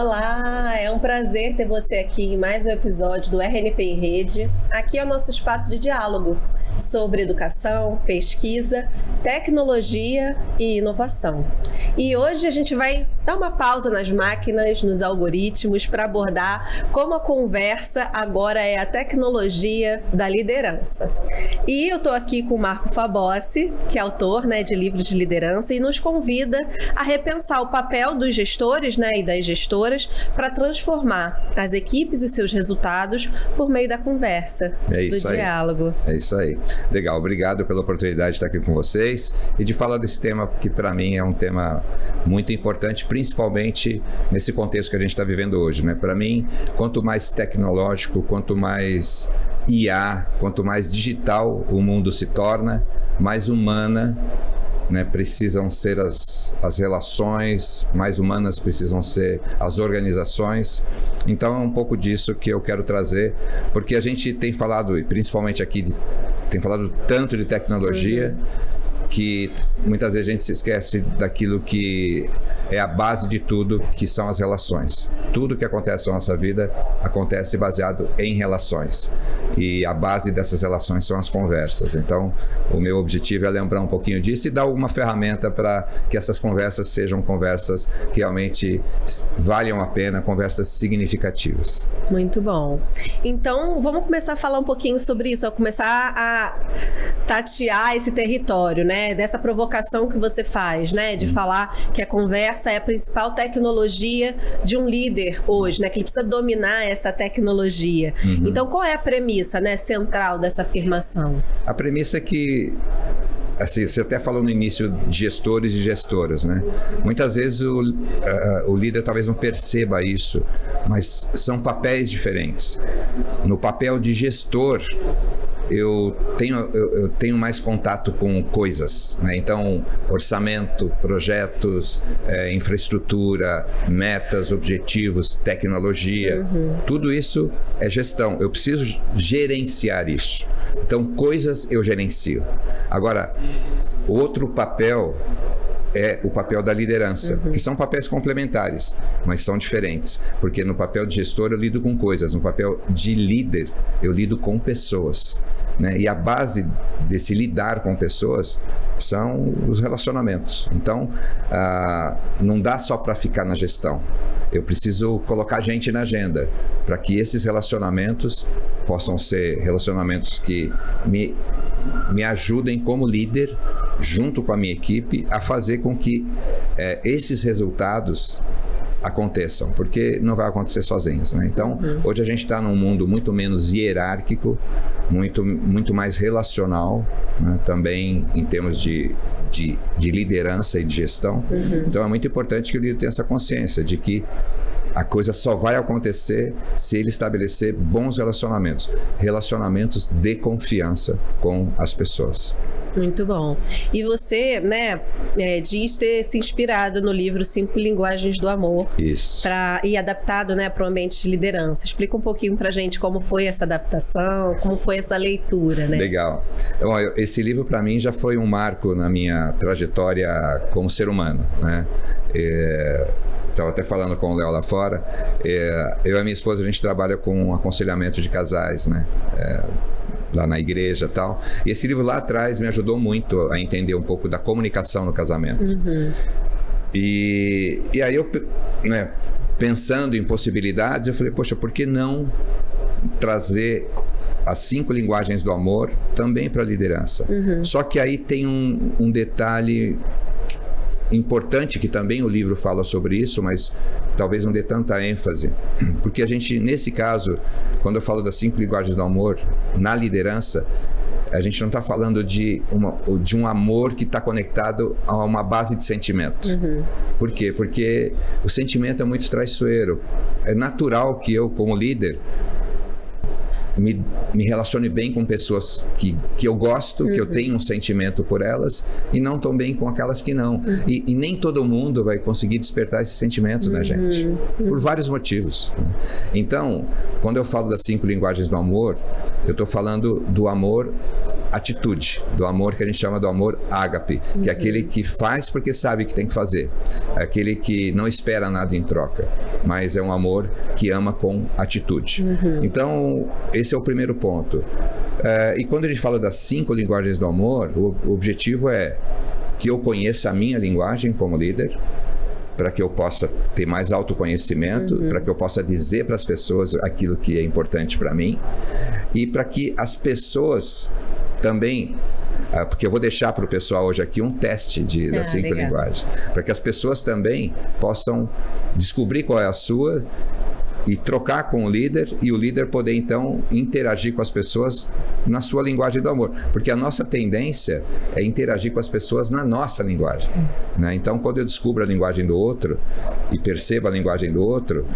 Olá, é um prazer ter você aqui em mais um episódio do RNP em Rede. Aqui é o nosso espaço de diálogo sobre educação, pesquisa, tecnologia e inovação. E hoje a gente vai dar uma pausa nas máquinas, nos algoritmos, para abordar como a conversa agora é a tecnologia da liderança. E eu estou aqui com o Marco Fabossi, que é autor, de livros de liderança, e nos convida a repensar o papel dos gestores, e das gestoras para transformar as equipes e seus resultados por meio da conversa, do diálogo. É isso aí. Legal, obrigado pela oportunidade de estar aqui com vocês e de falar desse tema que para mim é um tema muito importante, principalmente nesse contexto que a gente está vivendo hoje, Para mim, quanto mais tecnológico, quanto mais IA, quanto mais digital o mundo se torna, mais humana precisam ser as relações, mais humanas precisam ser as organizações. Então é um pouco disso que eu quero trazer, porque a gente tem falado, e principalmente aqui, tem falado tanto de tecnologia, que muitas vezes a gente se esquece daquilo que é a base de tudo, que são as relações. Tudo que acontece na nossa vida acontece baseado em relações. E a base dessas relações são as conversas. Então, o meu objetivo é lembrar um pouquinho disso e dar alguma ferramenta para que essas conversas sejam conversas que realmente valham a pena, conversas significativas. Muito bom. Então, vamos começar a falar um pouquinho sobre isso, começar a tatear esse território, dessa provocação que você faz, de falar que a conversa é a principal tecnologia de um líder hoje, que ele precisa dominar essa tecnologia. Então, qual é a premissa, central dessa afirmação? A premissa é que, assim, você até falou no início de gestores e gestoras, Muitas vezes o líder talvez não perceba isso, mas são papéis diferentes. No papel de gestor, eu tenho mais contato com coisas, Então, orçamento, projetos, infraestrutura, metas, objetivos, tecnologia, tudo isso é gestão. Eu preciso gerenciar isso. Então, coisas eu gerencio. Agora, outro papel é o papel da liderança, que são papéis complementares, mas são diferentes, porque no papel de gestor eu lido com coisas, no papel de líder eu lido com pessoas, E a base desse lidar com pessoas são os relacionamentos. Então, não dá só para ficar na gestão. Eu preciso colocar gente na agenda para que esses relacionamentos possam ser relacionamentos que me ajudem como líder, junto com a minha equipe, a fazer com que esses resultados aconteçam, porque não vai acontecer sozinhos, Então, hoje a gente está num mundo muito menos hierárquico, muito mais relacional, também em termos de liderança e de gestão. Então, é muito importante que o líder tenha essa consciência de que a coisa só vai acontecer se ele estabelecer bons relacionamentos de confiança com as pessoas. Muito bom. E você, diz ter se inspirado no livro 5 Linguagens do Amor. Isso. E adaptado, para o ambiente de liderança. Explica um pouquinho pra gente como foi essa adaptação, como foi essa leitura, Legal. Bom, esse livro para mim já foi um marco na minha trajetória como ser humano, Estava até falando com o Léo lá fora. Eu e a minha esposa, a gente trabalha com aconselhamento de casais, lá na igreja e tal. E esse livro lá atrás me ajudou muito a entender um pouco da comunicação no casamento. E aí eu, pensando em possibilidades, eu falei, poxa, por que não trazer as 5 linguagens do amor também para a liderança? Só que aí tem um detalhe importante, que também o livro fala sobre isso, mas talvez não dê tanta ênfase, porque a gente, nesse caso, quando eu falo das 5 linguagens do amor, na liderança, a gente não está falando de um amor que está conectado a uma base de sentimento. Por quê? Porque o sentimento é muito traiçoeiro. É natural que eu, como líder, me relacione bem com pessoas que eu gosto, que eu tenho um sentimento por elas, e não tão bem com aquelas que não. E nem todo mundo vai conseguir despertar esse sentimento na gente, por vários motivos. Então, quando eu falo das 5 linguagens do amor, eu estou falando do amor atitude, do amor que a gente chama do amor ágape, que é aquele que faz porque sabe que tem que fazer, é aquele que não espera nada em troca, mas é um amor que ama com atitude. Então, esse é o primeiro ponto. E quando a gente fala das 5 linguagens do amor, o objetivo é que eu conheça a minha linguagem como líder, para que eu possa ter mais autoconhecimento, para que eu possa dizer para as pessoas aquilo que é importante para mim, e para que as pessoas também, porque eu vou deixar para o pessoal hoje aqui um teste das 5 linguagens, para que as pessoas também possam descobrir qual é a sua e trocar com o líder, e o líder poder então interagir com as pessoas na sua linguagem do amor, porque a nossa tendência é interagir com as pessoas na nossa linguagem, né? Então, quando eu descubro a linguagem do outro e percebo a linguagem do outro,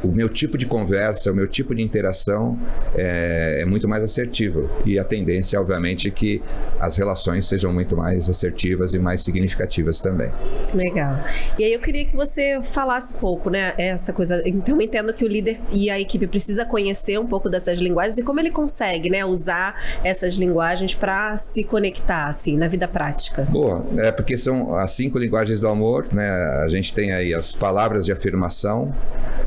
o meu tipo de conversa, o meu tipo de interação é muito mais assertivo, e a tendência, obviamente, é que as relações sejam muito mais assertivas e mais significativas também. Legal. E aí eu queria que você falasse um pouco, né, essa coisa. Então, eu entendo que o líder e a equipe precisa conhecer um pouco dessas linguagens e como ele consegue, né, usar essas linguagens para se conectar, assim, na vida prática. Boa, porque são as 5 linguagens do amor, né? A gente tem aí as palavras de afirmação,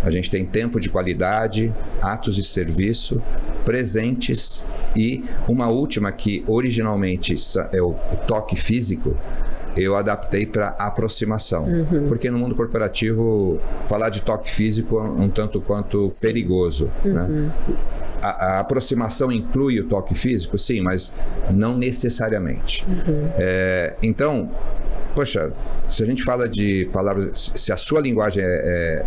a gente tem tempo de qualidade, atos de serviço, presentes e uma última que originalmente é o toque físico. Eu adaptei para aproximação, porque no mundo corporativo falar de toque físico é um tanto quanto perigoso, né? A aproximação inclui o toque físico? Sim, mas não necessariamente. Então, poxa, se a gente fala de palavras, se a sua linguagem é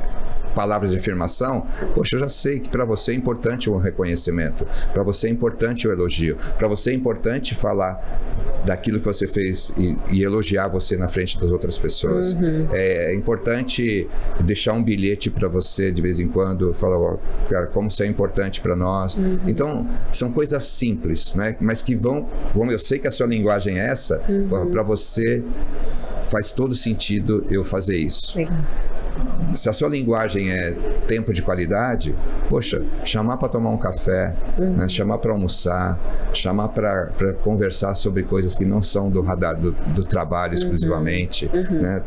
palavras de afirmação, poxa, eu já sei que para você é importante o reconhecimento, para você é importante o elogio, para você é importante falar daquilo que você fez e elogiar você na frente das outras pessoas. É importante deixar um bilhete para você de vez em quando, falar, cara, como você é importante para nós. Então, são coisas simples, né? Mas que vão, como eu sei que a sua linguagem é essa, para você faz todo sentido eu fazer isso. Legal. Se a sua linguagem é tempo de qualidade, poxa, chamar para tomar um café, né? Chamar para almoçar, chamar para conversar sobre coisas que não são do radar do trabalho exclusivamente, né?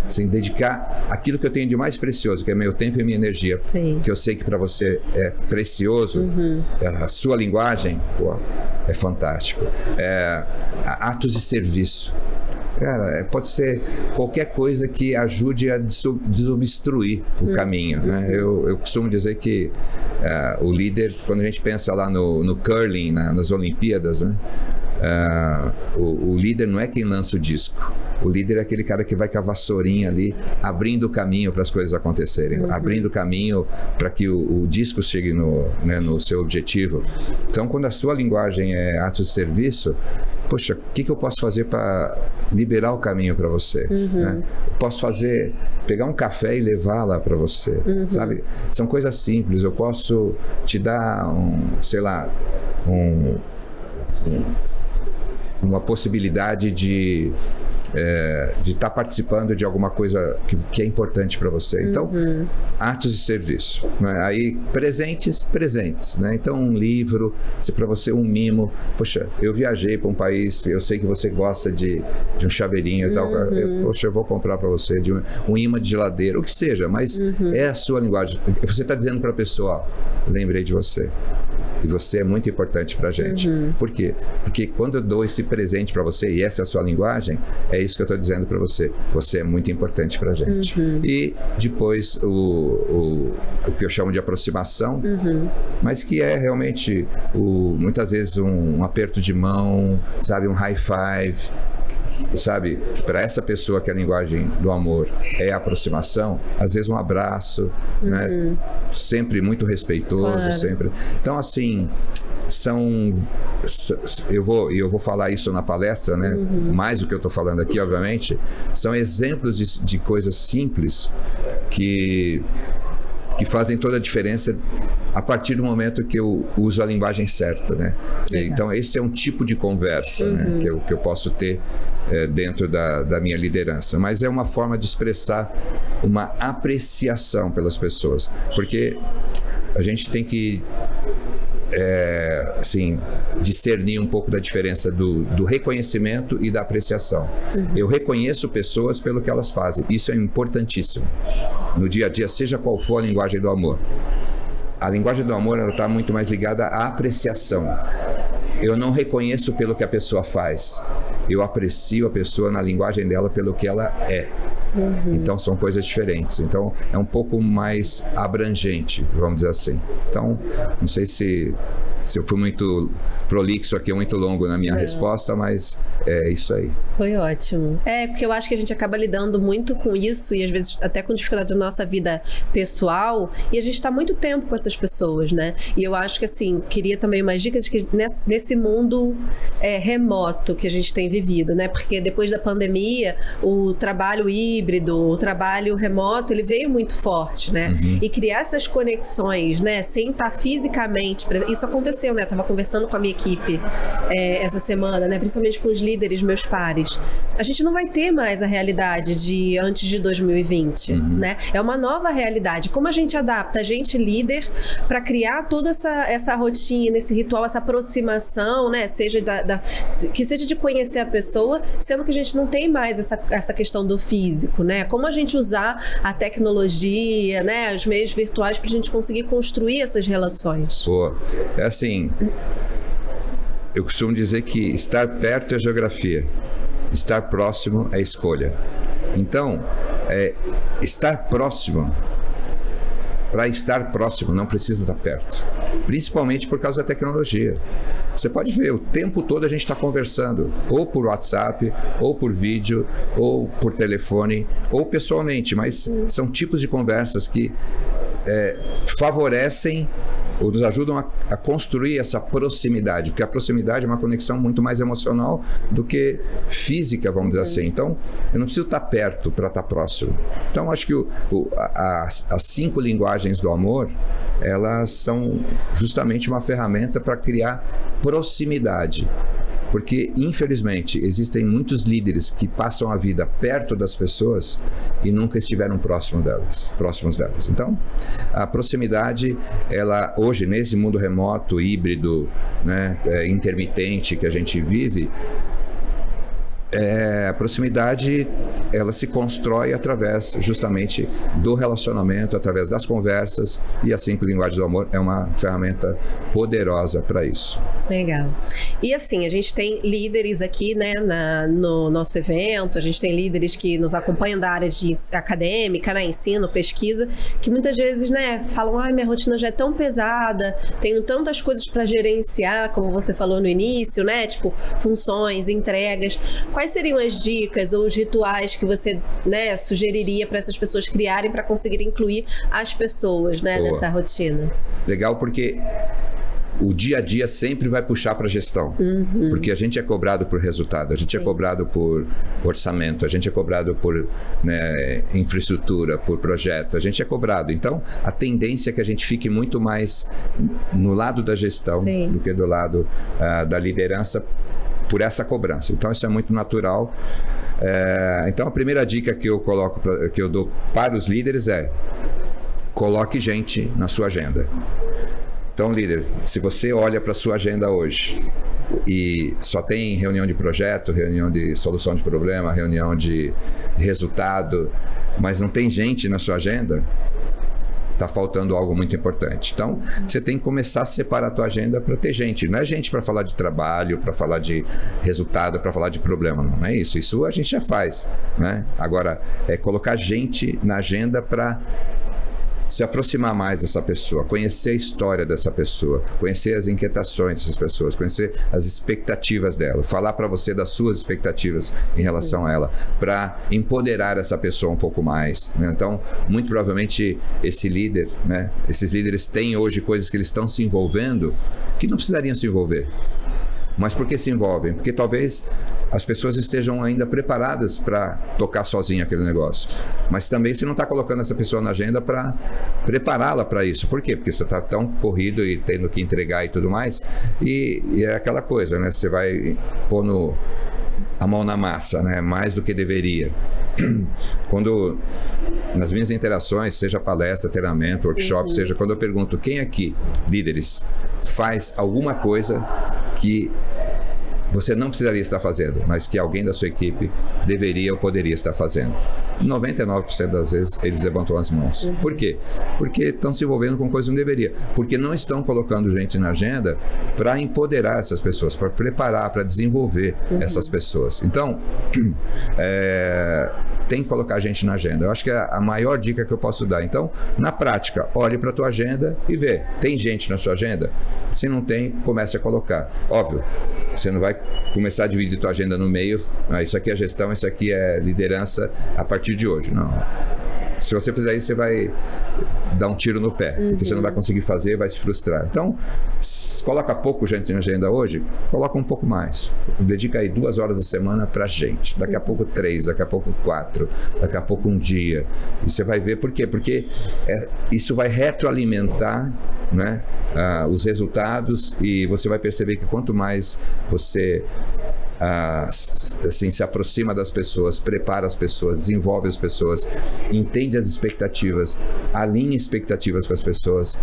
Assim, dedicar aquilo que eu tenho de mais precioso, que é meu tempo e minha energia, que eu sei que para você é precioso, a sua linguagem, pô, é fantástico. Atos de serviço. Cara, pode ser qualquer coisa que ajude a desobstruir o caminho, né? Eu costumo dizer que o líder, quando a gente pensa lá no curling, nas Olimpíadas, né? O líder não é quem lança o disco. O líder é aquele cara que vai com a vassourinha ali, abrindo o caminho para as coisas acontecerem, abrindo o caminho para que o disco chegue no seu objetivo. Então, quando a sua linguagem é ato de serviço, poxa, o que eu posso fazer para liberar o caminho para você? Né? Eu posso pegar um café e levar lá para você, sabe? São coisas simples. Eu posso te dar uma possibilidade de estar participando de alguma coisa que é importante para você. Então, atos de serviço, né? Aí, presentes, né? Então, um livro, se para você um mimo. Poxa, eu viajei para um país, eu sei que você gosta de um chaveirinho e tal. Poxa, eu vou comprar para você de um imã de geladeira, o que seja, mas é a sua linguagem. Você está dizendo para a pessoa, ó, lembrei de você. E você é muito importante pra gente. Por quê? Porque quando eu dou esse presente pra você, e essa é a sua linguagem, é isso que eu tô dizendo pra você. Você é muito importante pra gente. E depois o que eu chamo de aproximação, mas que é realmente muitas vezes um aperto de mão, sabe, um high five, sabe, para essa pessoa que a linguagem do amor é a aproximação, às vezes um abraço, né? Sempre muito respeitoso, sempre. Então, assim, eu vou falar isso na palestra, né? Mais do que eu estou falando aqui, obviamente, são exemplos de coisas simples que fazem toda a diferença a partir do momento que eu uso a linguagem certa, né? Então, esse é um tipo de conversa, né? que eu posso ter dentro da minha liderança. Mas é uma forma de expressar uma apreciação pelas pessoas, porque a gente tem que assim, discernir um pouco da diferença do reconhecimento e da apreciação. Eu reconheço pessoas pelo que elas fazem. Isso é importantíssimo. No dia a dia, seja qual for a linguagem do amor. A linguagem do amor está muito mais ligada à apreciação. Eu não reconheço pelo que a pessoa faz. Eu aprecio a pessoa na linguagem dela pelo que ela é. Então são coisas diferentes. Então é um pouco mais abrangente, vamos dizer assim. Então, não sei se eu fui muito prolixo aqui, muito longo na minha resposta, mas é isso aí. Foi ótimo. Porque eu acho que a gente acaba lidando muito com isso e às vezes até com dificuldade da nossa vida pessoal, e a gente está muito tempo com essas pessoas, né? E eu acho que, assim, queria também umas dicas de que nesse mundo remoto que a gente tem vivido, né? Porque depois da pandemia, o trabalho híbrido, o trabalho remoto, ele veio muito forte, né? E criar essas conexões, né? Sem estar fisicamente... Isso aconteceu, né? Eu tava conversando com a minha equipe essa semana, né? Principalmente com os líderes, meus pares. A gente não vai ter mais a realidade de antes de 2020, né? É uma nova realidade. Como a gente adapta a gente líder para criar toda essa rotina, esse ritual, essa aproximação, né? Seja que seja de conhecer a pessoa, sendo que a gente não tem mais essa questão do físico, né? Como a gente usar a tecnologia, né? Os meios virtuais para a gente conseguir construir essas relações. Pô, é assim, eu costumo dizer que estar perto é geografia, estar próximo é escolha. Então, estar próximo, para estar próximo não precisa estar perto, principalmente por causa da tecnologia. Você pode ver, o tempo todo a gente está conversando, ou por WhatsApp, ou por vídeo, ou por telefone, ou pessoalmente, mas são tipos de conversas que favorecem ou nos ajudam a construir essa proximidade, porque a proximidade é uma conexão muito mais emocional do que física, vamos dizer assim. Então, eu não preciso estar perto para estar próximo. Então, acho que as 5 linguagens do amor, elas são justamente uma ferramenta para criar proximidade. Porque, infelizmente, existem muitos líderes que passam a vida perto das pessoas e nunca estiveram próximos delas. Então, a proximidade, ela hoje, nesse mundo remoto, híbrido, né, intermitente que a gente vive, a proximidade, ela se constrói através justamente do relacionamento, através das conversas, e as 5 linguagens do amor é uma ferramenta poderosa para isso. Legal. E assim, a gente tem líderes aqui, né, no nosso evento, a gente tem líderes que nos acompanham da área de acadêmica, né, ensino, pesquisa, que muitas vezes, né, falam, minha rotina já é tão pesada, tenho tantas coisas para gerenciar, como você falou no início, né, tipo funções, entregas. Quais seriam as dicas ou os rituais que você, né, sugeriria para essas pessoas criarem para conseguir incluir as pessoas, né, nessa rotina? Legal, porque o dia a dia sempre vai puxar para a gestão, porque a gente é cobrado por resultado, a gente é cobrado por orçamento, a gente é cobrado por, né, infraestrutura, por projeto, a gente é cobrado. Então, a tendência é que a gente fique muito mais no lado da gestão do que do lado da liderança, por essa cobrança. Então, isso é muito natural. Então, a primeira dica que eu coloco, que eu dou para os líderes é: coloque gente na sua agenda. Então, líder, se você olha para a sua agenda hoje e só tem reunião de projeto, reunião de solução de problema, reunião de resultado, mas não tem gente na sua agenda, está faltando algo muito importante. Então, você tem que começar a separar a tua agenda para ter gente. Não é gente para falar de trabalho, para falar de resultado, para falar de problema. Não é isso. Isso a gente já faz, né? Agora, é colocar gente na agenda para se aproximar mais dessa pessoa, conhecer a história dessa pessoa, conhecer as inquietações dessas pessoas, conhecer as expectativas dela, falar para você das suas expectativas em relação a ela, para empoderar essa pessoa um pouco mais, né? Então, muito provavelmente esse líder, né, esses líderes têm hoje coisas que eles estão se envolvendo que não precisariam se envolver. Mas por que se envolvem? Porque talvez as pessoas estejam ainda preparadas para tocar sozinha aquele negócio. Mas também você não está colocando essa pessoa na agenda para prepará-la para isso. Por quê? Porque você está tão corrido e tendo que entregar e tudo mais. E é aquela coisa, né? Você vai pôr a mão na massa, né? Mais do que deveria. Quando, nas minhas interações, seja palestra, treinamento, workshop, seja quando eu pergunto quem aqui, líderes, faz alguma coisa que você não precisaria estar fazendo, mas que alguém da sua equipe deveria ou poderia estar fazendo. 99% das vezes eles levantam as mãos. Por quê? Porque estão se envolvendo com coisas que não deveria. Porque não estão colocando gente na agenda para empoderar essas pessoas, para preparar, para desenvolver essas pessoas. Então, tem que colocar gente na agenda. Eu acho que é a maior dica que eu posso dar. Então, na prática, olhe para a tua agenda e vê. Tem gente na sua agenda? Se não tem, comece a colocar. Óbvio, você não vai começar a dividir tua agenda no meio. Isso aqui é gestão, isso aqui é liderança a partir de hoje. Não. Se você fizer isso, você vai dar um tiro no pé, porque você não vai conseguir fazer, vai se frustrar. Então, coloca pouco gente na agenda hoje, coloca um pouco mais. Dedica aí 2 horas da semana pra gente. Daqui a pouco 3, daqui a pouco 4, daqui a pouco 1 dia. E você vai ver por quê? Porque isso vai retroalimentar, né, os resultados, e você vai perceber que quanto mais você assim, se aproxima das pessoas, prepara as pessoas, desenvolve as pessoas, entende as expectativas, alinha expectativas com as pessoas,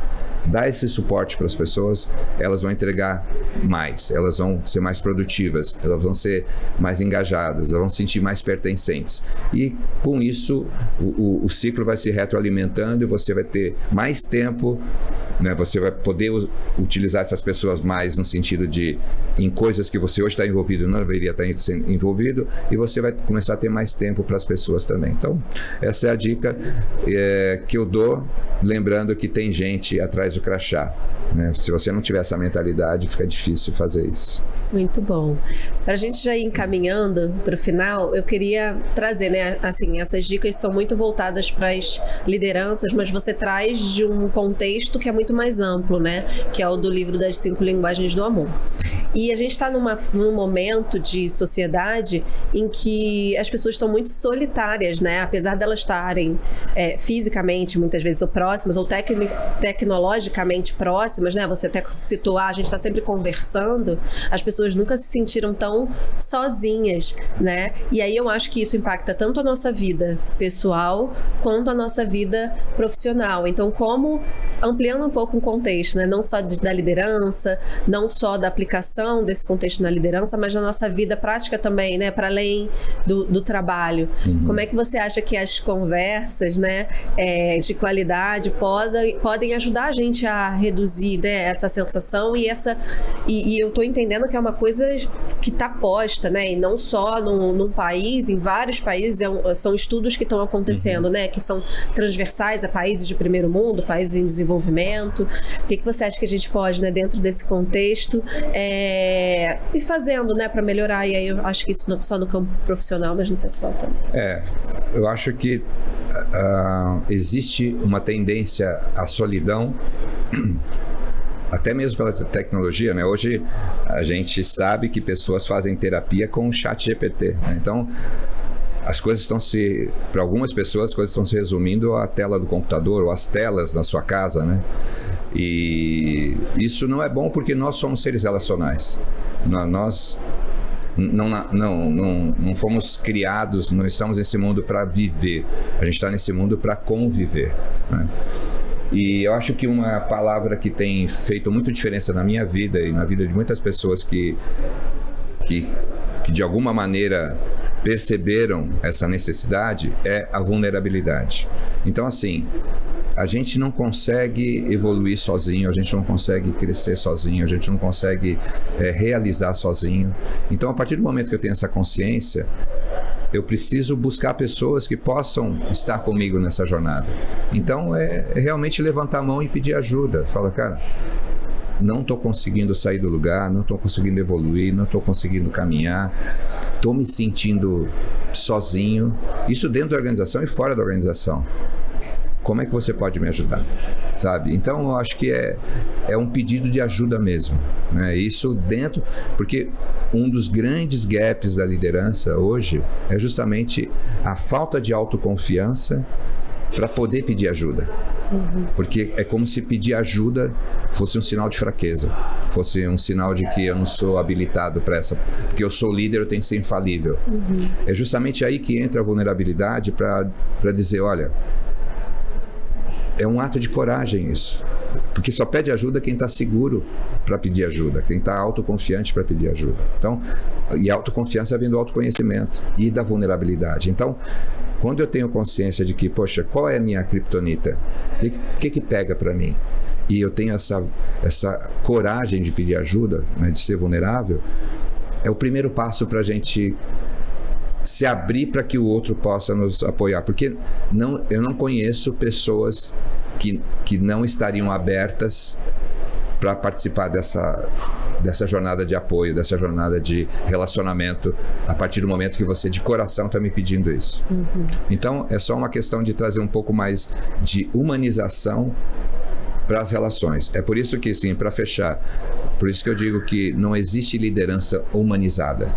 dá esse suporte para as pessoas, elas vão entregar mais, elas vão ser mais produtivas, elas vão ser mais engajadas, elas vão se sentir mais pertencentes. E com isso o ciclo vai se retroalimentando e você vai ter mais tempo, né? Você vai poder utilizar essas pessoas mais no sentido de em coisas que você hoje está envolvido não deveria estar envolvido, e você vai começar a ter mais tempo para as pessoas também. Então, essa é a dica que eu dou, lembrando que tem gente atrás do crachá, né? Se você não tiver essa mentalidade, fica difícil fazer isso. Muito bom. Para a gente já ir encaminhando para o final, eu queria trazer, né, assim, essas dicas são muito voltadas para as lideranças, mas você traz de um contexto que é muito mais amplo, né, que é o do livro das 5 linguagens do amor. E a gente está num momento de sociedade em que as pessoas estão muito solitárias, né, apesar delas estarem fisicamente, muitas vezes, ou próximas, ou tecnologicamente próximas, né, você até citou, a gente está sempre conversando, as pessoas nunca se sentiram tão sozinhas, né? E aí eu acho que isso impacta tanto a nossa vida pessoal quanto a nossa vida profissional. Então, como ampliando um pouco o contexto, né? Não só da liderança, não só da aplicação desse contexto na liderança, mas na nossa vida prática também, né? Para além do trabalho. Como é que você acha que as conversas, né, de qualidade podem ajudar a gente a reduzir, né, essa sensação e eu tô entendendo que é uma coisa que está posta, né? E não só num país, em vários países, são estudos que estão acontecendo, né? Que são transversais a países de primeiro mundo, países em desenvolvimento. O que você acha que a gente pode, né, dentro desse contexto, ir fazendo, né, para melhorar? E aí eu acho que isso não só no campo profissional, mas no pessoal também. Eu acho que existe uma tendência à solidão, até mesmo pela tecnologia, né? Hoje a gente sabe que pessoas fazem terapia com o ChatGPT, né? Então, as coisas para algumas pessoas, as coisas estão se resumindo à tela do computador ou às telas na sua casa, né? E isso não é bom porque nós somos seres relacionais. Nós não fomos criados, não estamos nesse mundo para viver. A gente está nesse mundo para conviver, né? E eu acho que uma palavra que tem feito muita diferença na minha vida e na vida de muitas pessoas que de alguma maneira perceberam essa necessidade é a vulnerabilidade. Então, assim, a gente não consegue evoluir sozinho, a gente não consegue crescer sozinho, a gente não consegue realizar sozinho. Então, a partir do momento que eu tenho essa consciência, eu preciso buscar pessoas que possam estar comigo nessa jornada. Então, é realmente levantar a mão e pedir ajuda. Fala, cara, não estou conseguindo sair do lugar, não estou conseguindo evoluir, não estou conseguindo caminhar, estou me sentindo sozinho. Isso dentro da organização e fora da organização. Como é que você pode me ajudar? Sabe? Então, eu acho que é um pedido de ajuda mesmo, né? Isso dentro, porque um dos grandes gaps da liderança hoje é justamente a falta de autoconfiança para poder pedir ajuda. Porque é como se pedir ajuda fosse um sinal de fraqueza, fosse um sinal de que eu não sou habilitado para essa, porque eu sou líder, eu tenho que ser infalível. É justamente aí que entra a vulnerabilidade para dizer, olha, é um ato de coragem isso, porque só pede ajuda quem está seguro para pedir ajuda, quem está autoconfiante para pedir ajuda. Então, e a autoconfiança vem do autoconhecimento e da vulnerabilidade. Então, quando eu tenho consciência de que, poxa, qual é a minha criptonita? O que pega para mim? E eu tenho essa coragem de pedir ajuda, né, de ser vulnerável, é o primeiro passo para a gente se abrir para que o outro possa nos apoiar. Porque eu não conheço pessoas que não estariam abertas para participar dessa jornada de apoio, dessa jornada de relacionamento, a partir do momento que você de coração está me pedindo isso. Então, é só uma questão de trazer um pouco mais de humanização para as relações. É por isso que, sim, para fechar, por isso que eu digo que não existe liderança humanizada.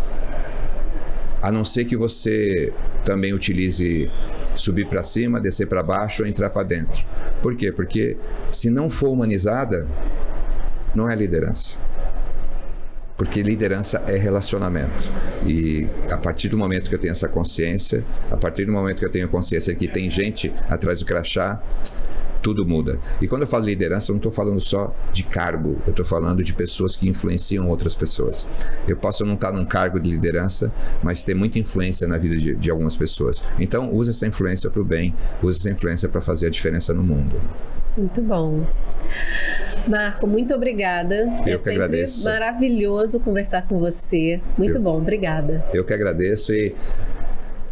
A não ser que você também utilize subir para cima, descer para baixo ou entrar para dentro. Por quê? Porque se não for humanizada, não é liderança. Porque liderança é relacionamento. E a partir do momento que eu tenho essa consciência, a partir do momento que eu tenho consciência que tem gente atrás do crachá, tudo muda. E quando eu falo liderança, eu não estou falando só de cargo, eu estou falando de pessoas que influenciam outras pessoas. Eu posso não estar num cargo de liderança, mas ter muita influência na vida de algumas pessoas. Então, use essa influência para o bem, use essa influência para fazer a diferença no mundo. Muito bom. Marco, muito obrigada. Eu é sempre agradeço. Maravilhoso conversar com você. Muito bom, obrigada. Eu que agradeço e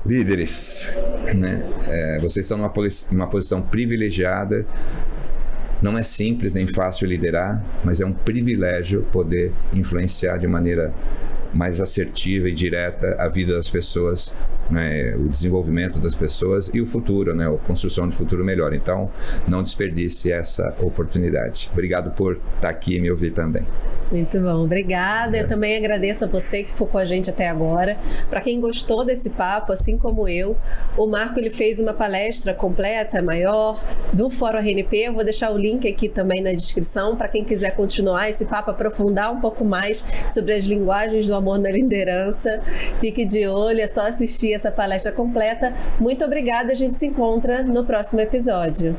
líderes, né? Vocês estão numa posição privilegiada. Não é simples nem fácil liderar, mas é um privilégio poder influenciar de maneira mais assertiva e direta a vida das pessoas, né? O desenvolvimento das pessoas e o futuro, né? A construção de um futuro melhor. Então, não desperdice essa oportunidade. Obrigado por estar aqui e me ouvir também. Muito bom, obrigada. Eu também agradeço a você que ficou com a gente até agora. Para quem gostou desse papo, assim como eu, o Marco ele fez uma palestra completa, maior, do Fórum RNP. Eu vou deixar o link aqui também na descrição para quem quiser continuar esse papo, aprofundar um pouco mais sobre as linguagens do amor na liderança. Fique de olho, é só assistir essa palestra completa. Muito obrigada, a gente se encontra no próximo episódio.